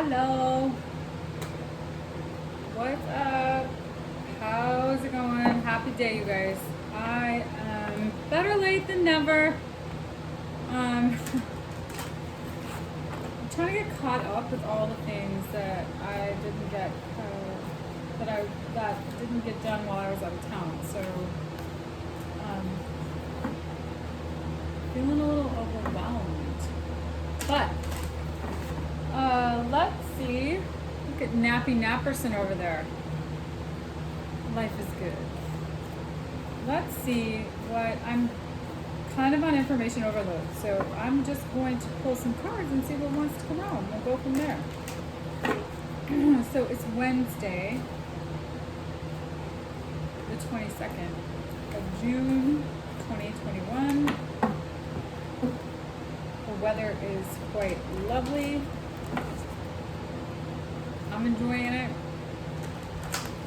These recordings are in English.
Hello. What's up? How's it going? Happy day, you guys. I am better late than never. I'm trying to get caught up with all the things that I didn't get, that didn't get done while I was out of town. So, feeling a little overwhelmed. But let's see. Look at Nappy Napperson over there. Life is good. Let's see what I'm kind of on information overload. So I'm just going to pull some cards and see what wants to come out. We'll go from there. So it's Wednesday, the 22nd of June, 2021. The weather is quite lovely. I'm enjoying it.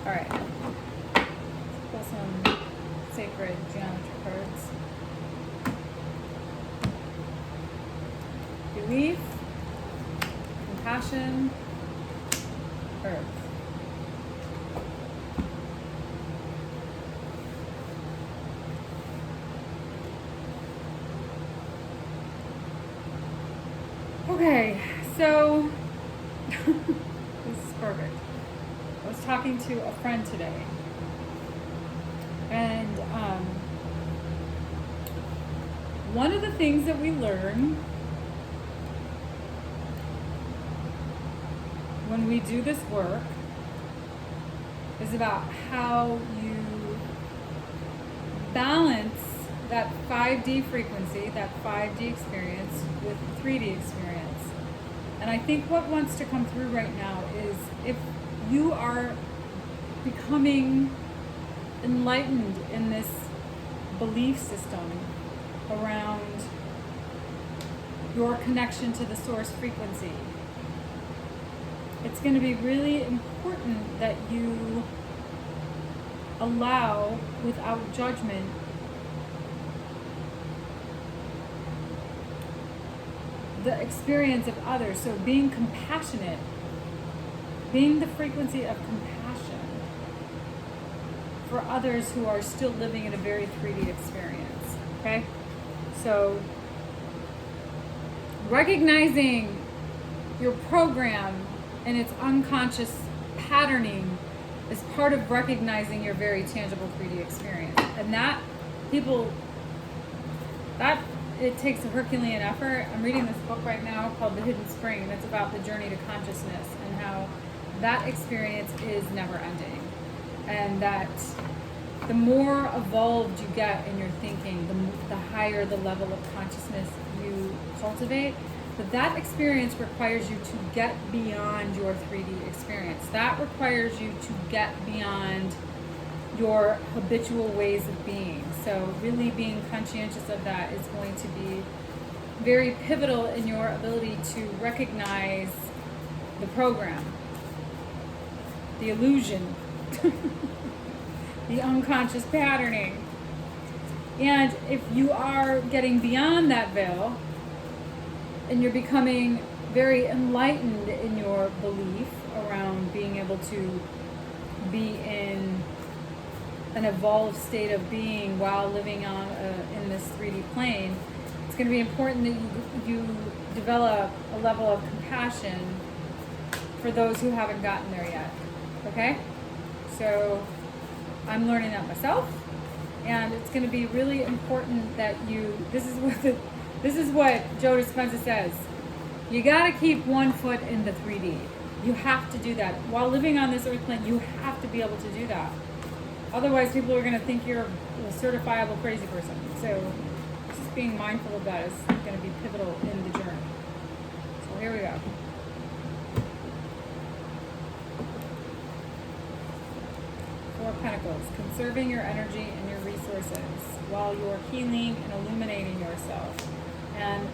All right. Let's pull some sacred geometry cards. Belief, compassion, earth. Okay, so this is perfect. I was talking to a friend today, and one of the things that we learn when we do this work is about how you balance that 5D frequency, that 5D experience with 3D experience. And I think what wants to come through right now is if you are becoming enlightened in this belief system around your connection to the source frequency, it's going to be really important that you allow, without judgment, the experience of others. So being compassionate, being the frequency of compassion for others who are still living in a very 3D experience. Okay? So recognizing your program and its unconscious patterning is part of recognizing your very tangible 3D experience. And that it takes a Herculean effort. I'm reading this book right now called The Hidden Spring, and it's about the journey to consciousness and how that experience is never ending. And that the more evolved you get in your thinking, the higher the level of consciousness you cultivate. But that experience requires you to get beyond your 3D experience. That requires you to get beyond your habitual ways of being. So really being conscientious of that is going to be very pivotal in your ability to recognize the program, the illusion, the unconscious patterning. And if you are getting beyond that veil and you're becoming very enlightened in your belief around being able to be in an evolved state of being while living on in this 3D plane, it's going to be important that you develop a level of compassion for those who haven't gotten there yet. Okay? So I'm learning that myself, and it's going to be really important that this is what Joe Dispenza says. You got to keep one foot in the 3D. You have to do that. While living on this earth plane, you have to be able to do that. Otherwise, people are going to think you're a certifiable crazy person. So just being mindful of that is going to be pivotal in the journey. So here we go. Four of Pentacles, conserving your energy and your resources while you're healing and illuminating yourself and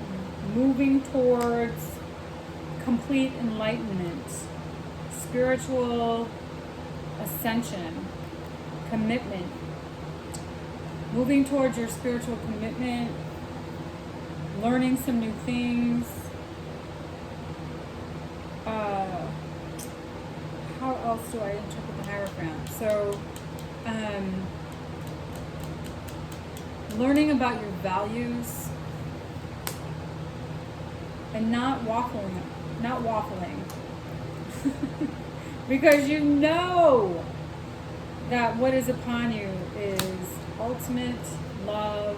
moving towards complete enlightenment, spiritual ascension, commitment, moving towards your spiritual commitment, learning some new things, else do I interpret the Hierophant? So, learning about your values and not waffling, because you know that what is upon you is ultimate love,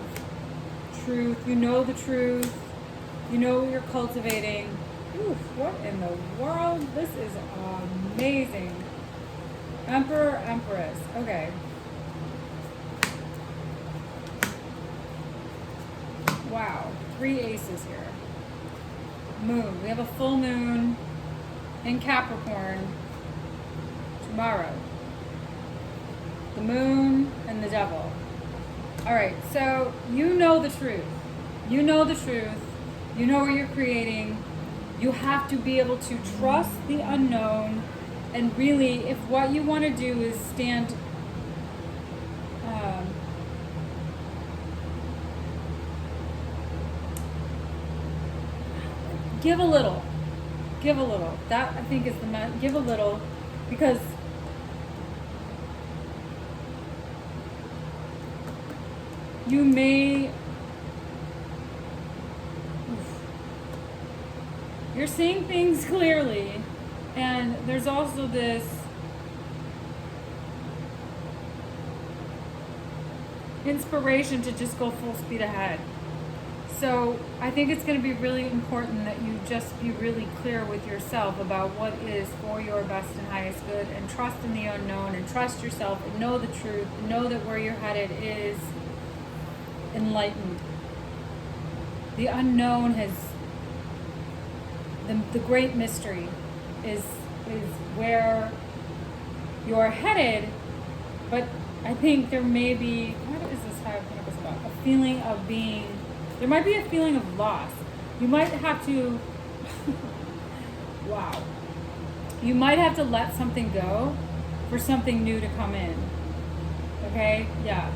truth. You know the truth. You know what you're cultivating. Oof, what in the world? This is amazing. Emperor, Empress. Okay. Wow. 3 aces here. Moon. We have a full moon in Capricorn tomorrow. The moon and the devil. All right, so you know the truth. You know the truth. You know what you're creating. You have to be able to trust the unknown. And really, if what you want to do is stand, give a little. Give a little. That, I think, is the give a little, because you may, you're seeing things clearly, and there's also this inspiration to just go full speed ahead. So I think it's going to be really important that you just be really clear with yourself about what is for your best and highest good, and trust in the unknown, and trust yourself, and know the truth, and know that where you're headed is enlightened. The unknown has, the great mystery is where you're headed, but I think there may be, what is this High of Pentacles about? A feeling of being, there might be a feeling of loss. You might have to, wow. You might have to let something go for something new to come in. Okay? Yeah.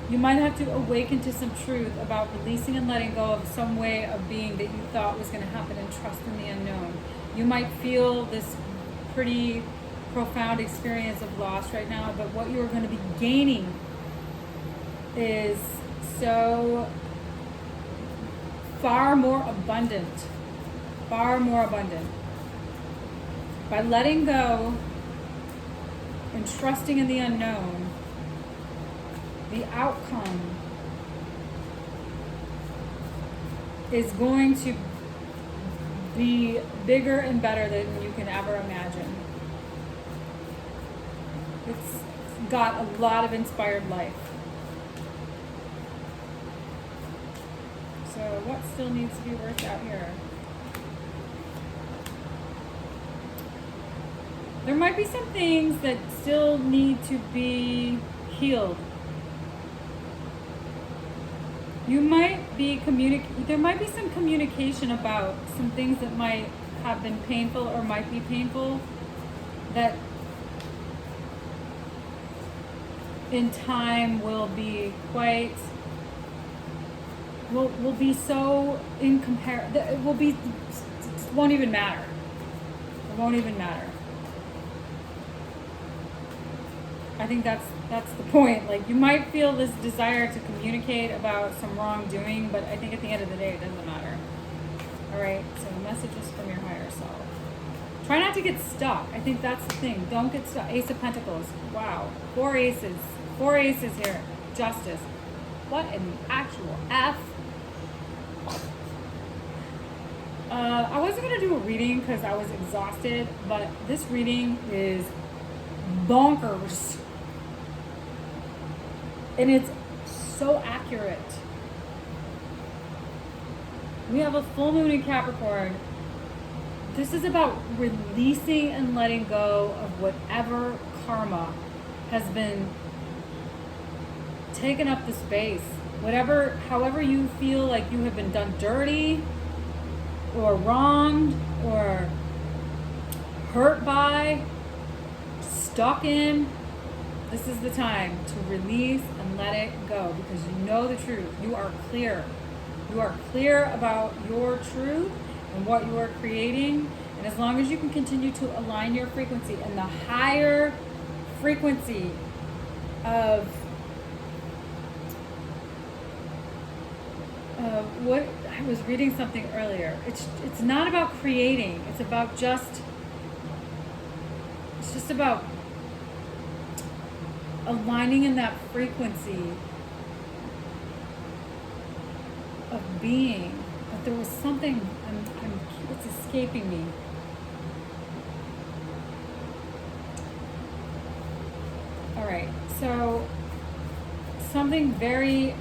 You might have to awaken to some truth about releasing and letting go of some way of being that you thought was going to happen, and trust in the unknown. You might feel this pretty profound experience of loss right now, but what you're going to be gaining is so far more abundant. Far more abundant. By letting go and trusting in the unknown, the outcome is going to be bigger and better than you can ever imagine. It's got a lot of inspired life. So what still needs to be worked out here? There might be some things that still need to be healed. You might be there might be some communication about some things that might have been painful or might be painful, that in time will be quite, will be so it will be, it won't even matter. It won't even matter. I think that's the point. Like, you might feel this desire to communicate about some wrongdoing, but I think at the end of the day, it doesn't matter. All right, so messages from your higher self. Try not to get stuck. I think that's the thing. Don't get stuck. Ace of Pentacles. Wow. 4 aces. 4 aces here. Justice. What in the actual F? I wasn't going to do a reading because I was exhausted, but this reading is bonkers. And it's so accurate. We have a full moon in Capricorn. This is about releasing and letting go of whatever karma has been taken up the space. However you feel like you have been done dirty or wronged or hurt by, stuck in, this is the time to release and let it go, because you know the truth. You are clear. You are clear about your truth and what you are creating, And as long as you can continue to align your frequency and the higher frequency of what I was reading something earlier. It's not about creating. It's just about aligning in that frequency of being. But there was something it's escaping me. All right, so something very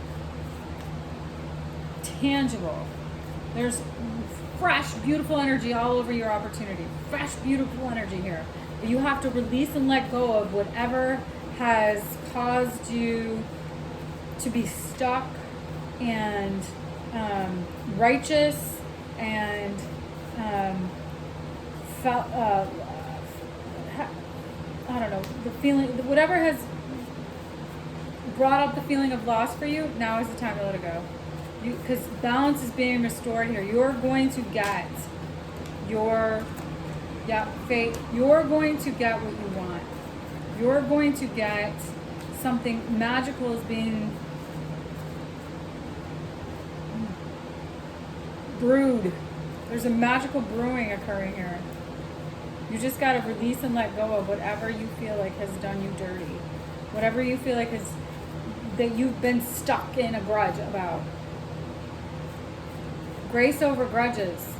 tangible. There's fresh, beautiful energy all over your opportunity. Fresh, beautiful energy here. But you have to release and let go of whatever has caused you to be stuck and righteous and I don't know, the feeling, whatever has brought up the feeling of loss for you. Now is the time to let it go. Because balance is being restored here. You're going to get fate. You're going to get what you want. You're going to get something magical is being brewed. There's a magical brewing occurring here. You just got to release and let go of whatever you feel like has done you dirty. Whatever you feel like that you've been stuck in a grudge about. Grace over grudges.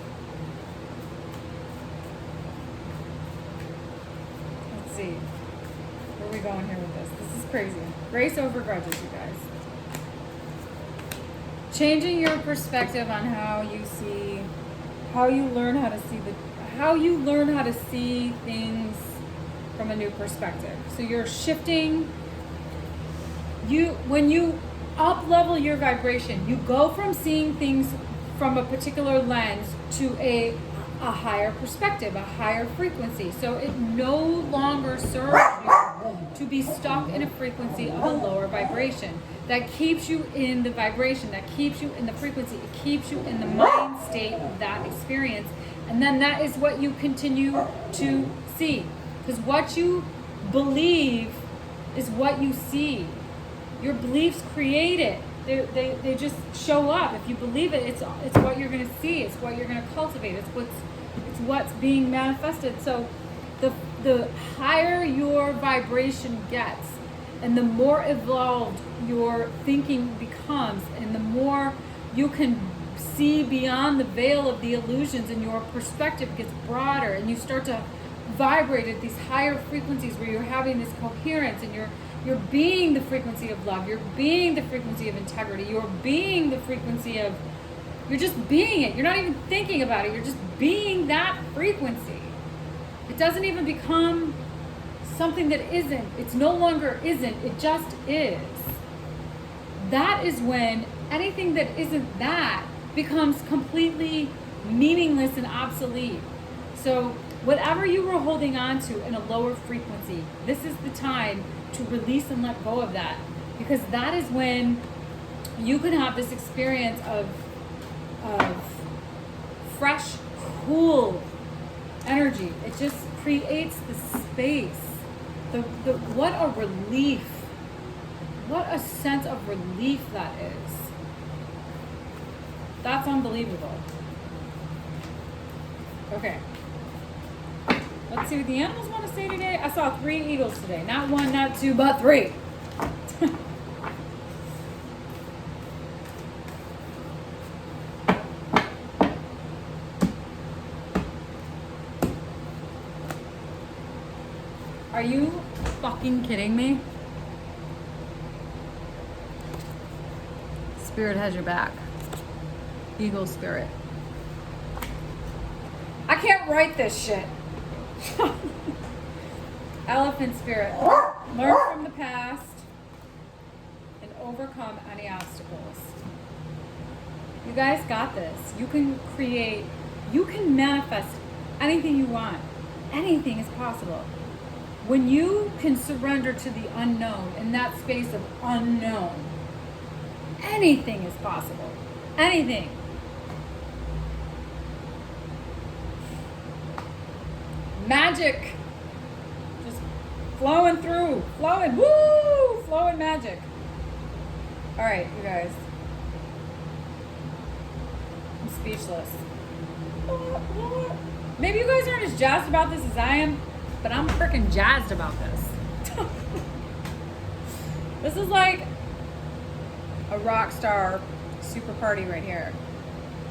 Let's see. Where are we going here with this? This is crazy. Grace over grudges, you guys. Changing your perspective on how you learn how to see things from a new perspective. So you're shifting. When you up level your vibration, you go from seeing things from a particular lens to a higher perspective, a higher frequency. So it no longer serves you to be stuck in a frequency of a lower vibration. That keeps you in the vibration, that keeps you in the frequency, it keeps you in the mind state of that experience. And then that is what you continue to see. Because what you believe is what you see. Your beliefs create it. They just show up. If you believe it, it's what you're going to see. It's what you're going to cultivate. It's what's being manifested. So the higher your vibration gets, and the more evolved your thinking becomes, and the more you can see beyond the veil of the illusions, and your perspective gets broader, and you start to vibrate at these higher frequencies where you're having this coherence, and you're being the frequency of love, you're being the frequency of integrity, you're being the frequency of, you're just being it. You're not even thinking about it. You're just being that frequency. It doesn't even become something that isn't. It's no longer isn't. It just is. That is when anything that isn't that becomes completely meaningless and obsolete. So whatever you were holding on to in a lower frequency, this is the time to release and let go of that. Because that is when you can have this experience of fresh, cool energy. It just creates the space. What a relief. What a sense of relief that is. That's unbelievable. Okay. Let's see what the animals want to say today. I saw 3 eagles today. Not 1, not 2, but 3. Are you fucking kidding me? Spirit has your back. Eagle spirit. I can't write this shit. Elephant spirit. Learn from the past and overcome any obstacles. You guys got this. You can create, you can manifest anything you want. Anything is possible. When you can surrender to the unknown, in that space of unknown, anything is possible. Anything. Magic. Just flowing through. Flowing. Woo! Flowing magic. All right, you guys. I'm speechless. Maybe you guys aren't as jazzed about this as I am, but I'm freaking jazzed about this. This is like a rock star super party right here.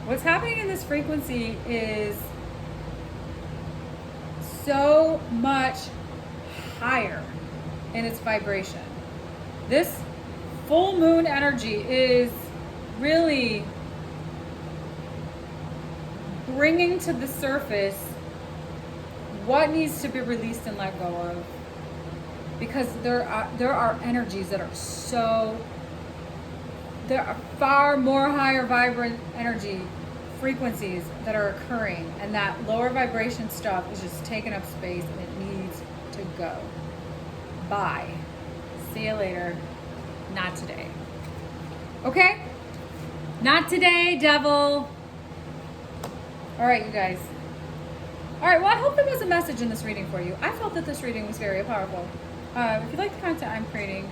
What's happening in this frequency is so much higher in its vibration. This full moon energy is really bringing to the surface what needs to be released and let go of, because there are energies that are there are far more higher vibrant energy frequencies that are occurring, and that lower vibration stuff is just taking up space and it needs to go. Bye. See you later. Not today. Okay? Not today, devil. All right, you guys. All right, well, I hope there was a message in this reading for you. I felt that this reading was very powerful. If you like the content I'm creating,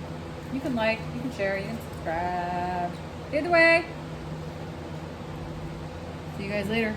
you can like, you can share, you can subscribe. Either way, see you guys later.